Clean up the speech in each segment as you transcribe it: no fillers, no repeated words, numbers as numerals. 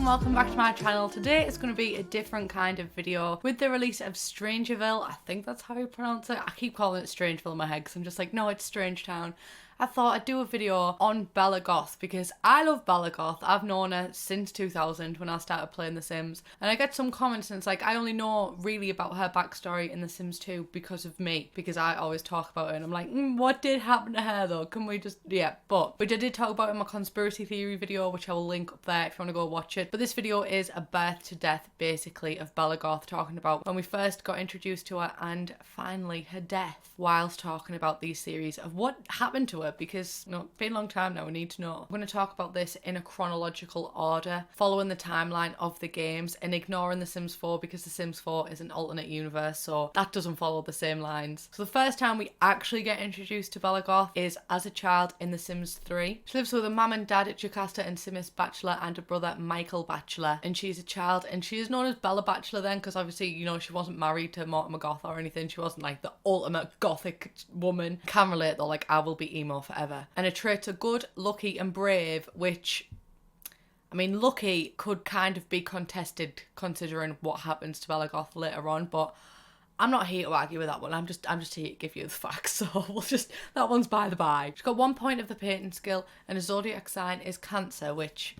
and welcome back to my channel. Today it's going to be a different kind of video with the release of Strangerville. I think that's how you pronounce it. I keep calling it Strangeville in my head because I'm just like, no, it's Strangetown. I thought I'd do a video on Bella Goth because I love Bella Goth. I've known her since 2000 when I started playing The Sims. And I get some comments and it's like, I only know really about her backstory in The Sims 2 because of me. Because I always talk about her and I'm like, what did happen to her though? Can we just, yeah. But which I did talk about in my conspiracy theory video, which I will link up there if you want to go watch it. But this video is a birth to death, basically, of Bella Goth, talking about when we first got introduced to her and finally her death, whilst talking about these series of what happened to her. Because, you know, it's been a long time now, we need to know. I'm going to talk about this in a chronological order, following the timeline of the games and ignoring The Sims 4 because The Sims 4 is an alternate universe, so that doesn't follow the same lines. So the first time we actually get introduced to Bella Goth is as a child in The Sims 3. She lives with a mum and dad at Jocasta and Simis Bachelor and a brother Michael Bachelor, and she's a child and she is known as Bella Bachelor then because obviously, you know, she wasn't married to Mortimer Goth or anything. She wasn't like the ultimate gothic woman. Can relate though, like I will be emo forever. And her traits are good, lucky and brave, which, I mean, lucky could kind of be contested considering what happens to Bella Goth later on, but I'm not here to argue with that one. I'm just here to give you the facts, so we'll just, that one's by the by. She's got 1 point of the painting skill and her zodiac sign is Cancer, which,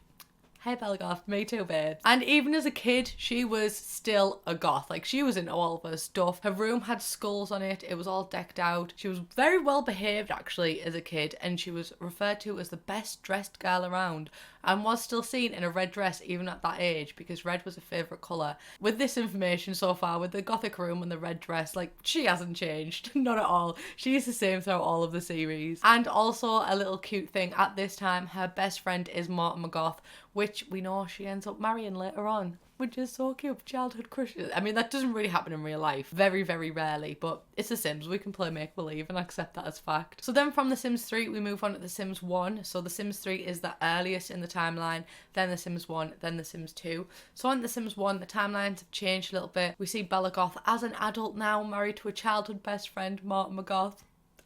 hey Bella Goth, me too, babe. And even as a kid, she was still a goth. Like, she was into all of her stuff. Her room had skulls on it. It was all decked out. She was very well behaved, actually, as a kid. And she was referred to as the best dressed girl around. And was still seen in a red dress even at that age because red was a favourite colour. With this information so far, with the gothic room and the red dress, like, she hasn't changed. Not at all. She's the same throughout all of the series. And also, a little cute thing, at this time, her best friend is Mortimer Goth, which we know she ends up marrying later on, which is so cute. Childhood crushes. I mean, that doesn't really happen in real life. Very, very rarely, but it's The Sims. We can play make-believe and accept that as fact. So then from The Sims 3, we move on to The Sims 1. So The Sims 3 is the earliest in the timeline, then The Sims 1, then The Sims 2. So on The Sims 1, the timelines have changed a little bit. We see Bella Goth as an adult now, married to a childhood best friend, Mortimer Goth.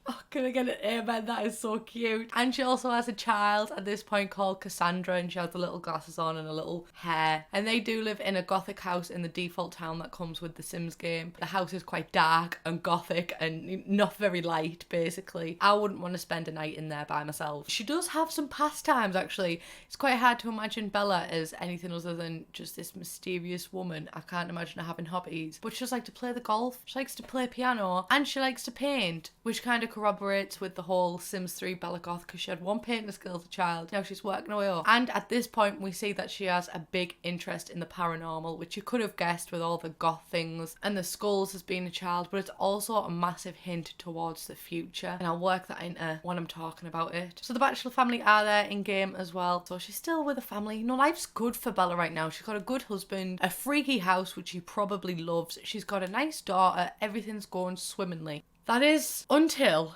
Oh, can I get an amen? That is so cute. And she also has a child at this point called Cassandra, and she has the little glasses on and a little hair. And they do live in a gothic house in the default town that comes with the Sims game. The house is quite dark and gothic and not very light, basically. I wouldn't want to spend a night in there by myself. She does have some pastimes, actually. It's quite hard to imagine Bella as anything other than just this mysterious woman. I can't imagine her having hobbies. But she just likes to play the golf. She likes to play piano. And she likes to paint, which kind of corroborates with the whole Sims 3 Bella Goth because she had one painting skill as a child. Now she's working her way up. And at this point we see that she has a big interest in the paranormal, which you could have guessed with all the goth things and the skulls as being a child, but it's also a massive hint towards the future. And I'll work that into when I'm talking about it. So the Bachelor family are there in game as well. So she's still with a family. You know, life's good for Bella right now. She's got a good husband, a freaky house, which she probably loves. She's got a nice daughter. Everything's going swimmingly. That is until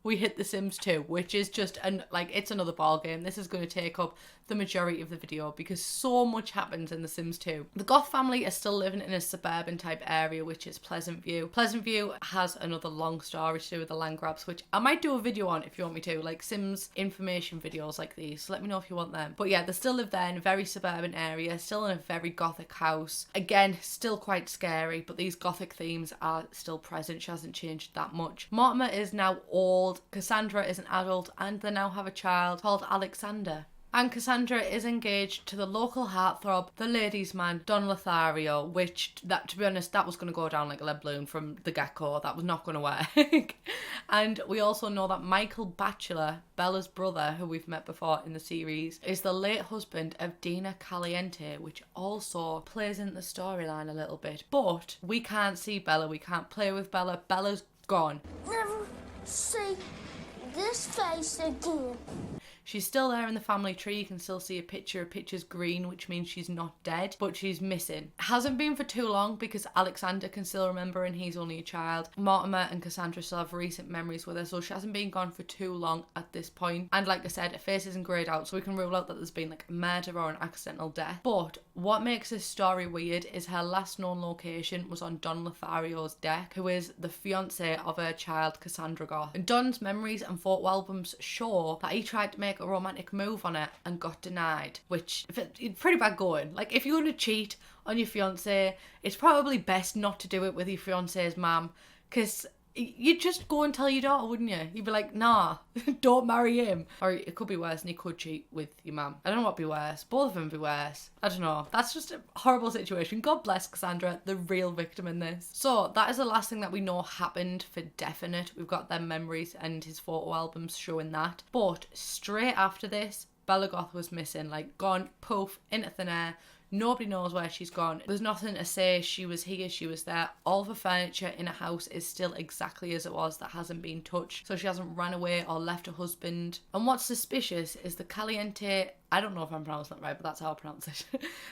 we hit The Sims 2, which is just, it's another ball game. This is going to take up the majority of the video because so much happens in The Sims 2. The Goth family are still living in a suburban type area, which is Pleasant View. Pleasant View has another long story to do with the land grabs, which I might do a video on if you want me to, like Sims information videos like these. So let me know if you want them. But yeah, they still live there in a very suburban area, still in a very gothic house. Again, still quite scary, but these gothic themes are still present. She hasn't changed that much. Mortimer is now old, Cassandra is an adult, and they now have a child called Alexander. And Cassandra is engaged to the local heartthrob, the ladies' man, Don Lothario, which, that to be honest, that was going to go down like a lead balloon from the get-go. That was not going to work. And we also know that Michael Bachelor, Bella's brother, who we've met before in the series, is the late husband of Dina Caliente, which also plays into the storyline a little bit. But we can't see Bella, we can't play with Bella. Bella's gone. Never see this face again. She's still there in the family tree. You can still see a picture. A picture's green, which means she's not dead, but she's missing. Hasn't been for too long because Alexander can still remember and he's only a child. Mortimer and Cassandra still have recent memories with her, so she hasn't been gone for too long at this point. And like I said, her face isn't greyed out, so we can rule out that there's been like a murder or an accidental death. But what makes this story weird is her last known location was on Don Lothario's deck, who is the fiance of her child Cassandra Goth. And Don's memories and photo albums show that he tried to make make a romantic move on it and got denied, which it's pretty bad going. Like, if you're going to cheat on your fiancé, it's probably best not to do it with your fiancé's mum, because you'd just go and tell your daughter, wouldn't you? You'd be like, nah, don't marry him. Or it could be worse, and you could cheat with your mum. I don't know what'd be worse. Both of them would be worse. I don't know. That's just a horrible situation. God bless Cassandra, the real victim in this. So that is the last thing that we know happened for definite. We've got their memories and his photo albums showing that. But straight after this, Bella Goth was missing. Like, gone, poof, into thin air. Nobody knows where she's gone. There's nothing to say she was here, she was there. All the furniture in a house is still exactly as it was. That hasn't been touched. So she hasn't ran away or left her husband. And what's suspicious is the Caliente, I don't know if I'm pronouncing that right, but that's how I pronounce it.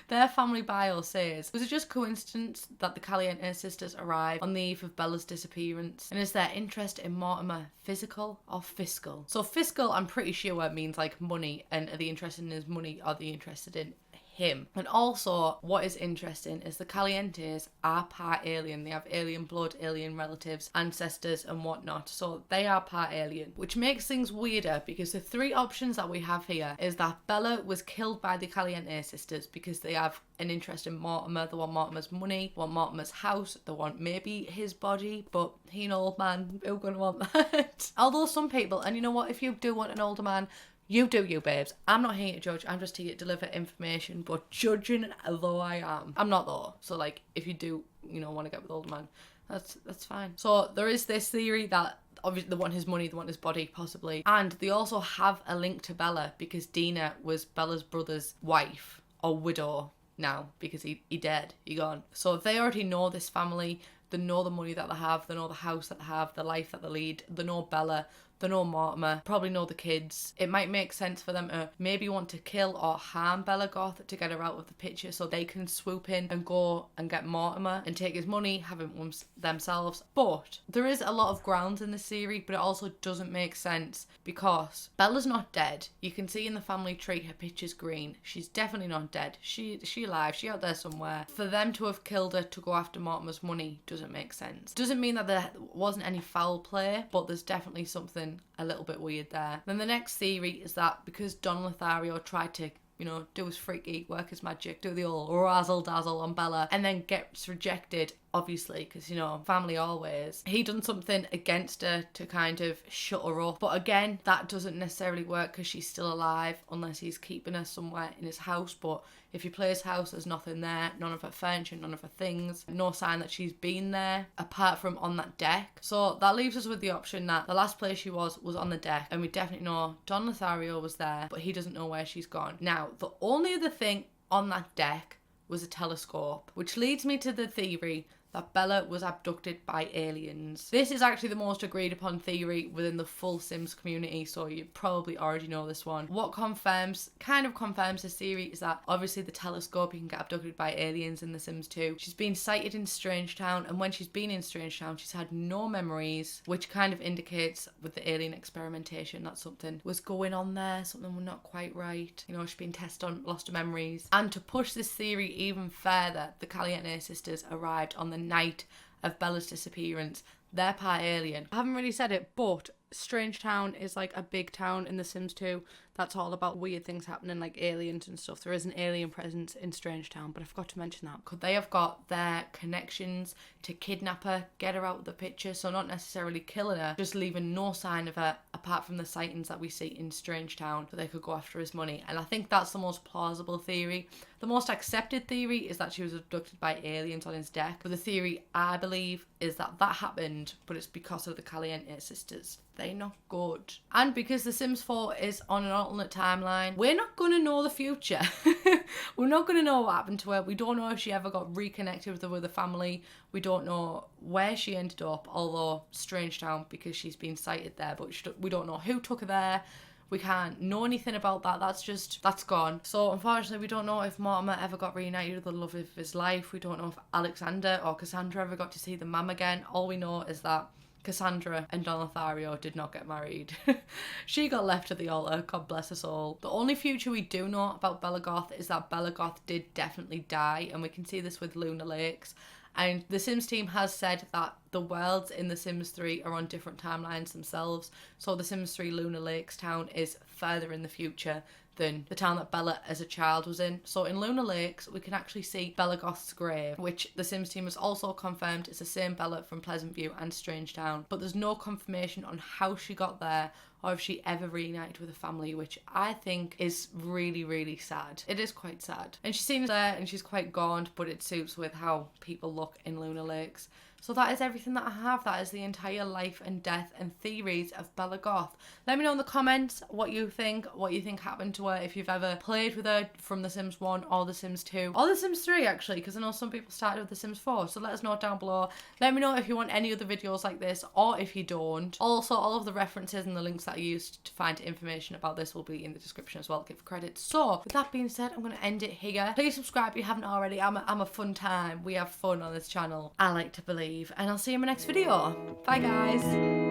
Their family bio says, was it just coincidence that the Caliente sisters arrived on the eve of Bella's disappearance? And is their interest in Mortimer physical or fiscal? So fiscal, I'm pretty sure it means like money, and are they interested in his money, or are they interested in him? And also, what is interesting is the Calientes are part alien. They have alien blood, alien relatives, ancestors and whatnot, so they are part alien, which makes things weirder, because the three options that we have here is that Bella was killed by the Caliente sisters because they have an interest in Mortimer. They want Mortimer's money, want Mortimer's house, they want maybe his body, but he an old man, who's gonna want that? Although some people, and you know what, if you do want an older man, you do you, babes. I'm not here to judge. I'm just here to deliver information. But judging though I am, I'm not though. So like, if you do, you know, want to get with older man, that's fine. So there is this theory that obviously they want his money, they want his body, possibly. And they also have a link to Bella, because Dina was Bella's brother's wife, or widow now, because he dead, he gone. So they already know this family. They know the money that they have, they know the house that they have, the life that they lead, they know Bella, they know Mortimer, probably know the kids. It might make sense for them to maybe want to kill or harm Bella Goth to get her out of the picture, so they can swoop in and go and get Mortimer and take his money, have him themselves. But there is a lot of grounds in this theory, but it also doesn't make sense, because Bella's not dead. You can see in the family tree her picture's green. She's definitely not dead. She alive. She out there somewhere. For them to have killed her to go after Mortimer's money doesn't make sense. Doesn't mean that there wasn't any foul play, but there's definitely something a little bit weird there. Then the next theory is that because Don Lothario tried to, you know, do his freaky, work his magic, do the old razzle dazzle on Bella, and then gets rejected, obviously, because, you know, family always. He done something against her to kind of shut her up. But again, that doesn't necessarily work, because she's still alive, unless he's keeping her somewhere in his house. But if you play his house, there's nothing there, none of her furniture, none of her things, no sign that she's been there, apart from on that deck. So that leaves us with the option that the last place she was on the deck, and we definitely know Don Lothario was there, but he doesn't know where she's gone. Now, the only other thing on that deck was a telescope, which leads me to the theory that Bella was abducted by aliens. This is actually the most agreed upon theory within the full Sims community, so you probably already know this one. What kind of confirms this theory is that obviously the telescope, you can get abducted by aliens in The Sims 2. She's been sighted in Strangetown, and when she's been in Strangetown, she's had no memories, which kind of indicates with the alien experimentation that something was going on there, something was not quite right. You know, she's been tested on lost her memories. And to push this theory even further, the Caliente sisters arrived on the night of Bella's disappearance. They're part alien. I haven't really said it, but Strangetown is like a big town in The Sims 2 that's all about weird things happening, like aliens and stuff. There is an alien presence in Strangetown, but I forgot to mention that. Could they have got their connections to kidnap her, get her out of the picture, so not necessarily killing her, just leaving no sign of her apart from the sightings that we see in Strangetown, so they could go after his money? And I think that's the most plausible theory. The most accepted theory is that she was abducted by aliens on his deck, but the theory I believe is that that happened, but it's because of the Caliente sisters. They're not good. And because The Sims 4 is on an alternate timeline, we're not going to know the future. We're not going to know what happened to her. We don't know if she ever got reconnected with the other family. We don't know where she ended up, although Strangetown, because she's been sighted there, but we don't know who took her there. We can't know anything about that. That's gone. So unfortunately, we don't know if Mortimer ever got reunited with the love of his life. We don't know if Alexander or Cassandra ever got to see the mum again. All we know is that Cassandra and Don Lothario did not get married. She got left at the altar, God bless us all. The only future we do know about Bella Goth is that Bella Goth did definitely die, and we can see this with Lunar Lakes. And the Sims team has said that the worlds in The Sims 3 are on different timelines themselves. So The Sims 3 Lunar Lakes town is further in the future than the town that Bella as a child was in. So in Lunar Lakes, we can actually see Bella Goth's grave, which the Sims team has also confirmed is the same Bella from Pleasant View and Strangetown, but there's no confirmation on how she got there or if she ever reunited with a family, which I think is really, really sad. It is quite sad. And she seems there and she's quite gaunt, but it suits with how people look in Lunar Lakes. So that is everything that I have. That is the entire life and death and theories of Bella Goth. Let me know in the comments what you think happened to her, if you've ever played with her from The Sims 1 or The Sims 2 or The Sims 3 actually, because I know some people started with The Sims 4. So let us know down below. Let me know if you want any other videos like this or if you don't. Also, all of the references and the links that I used to find information about this will be in the description as well. Give credit. So with that being said, I'm going to end it here. Please subscribe if you haven't already. I'm a fun time. We have fun on this channel, I like to believe. And I'll see you in my next video. Bye guys.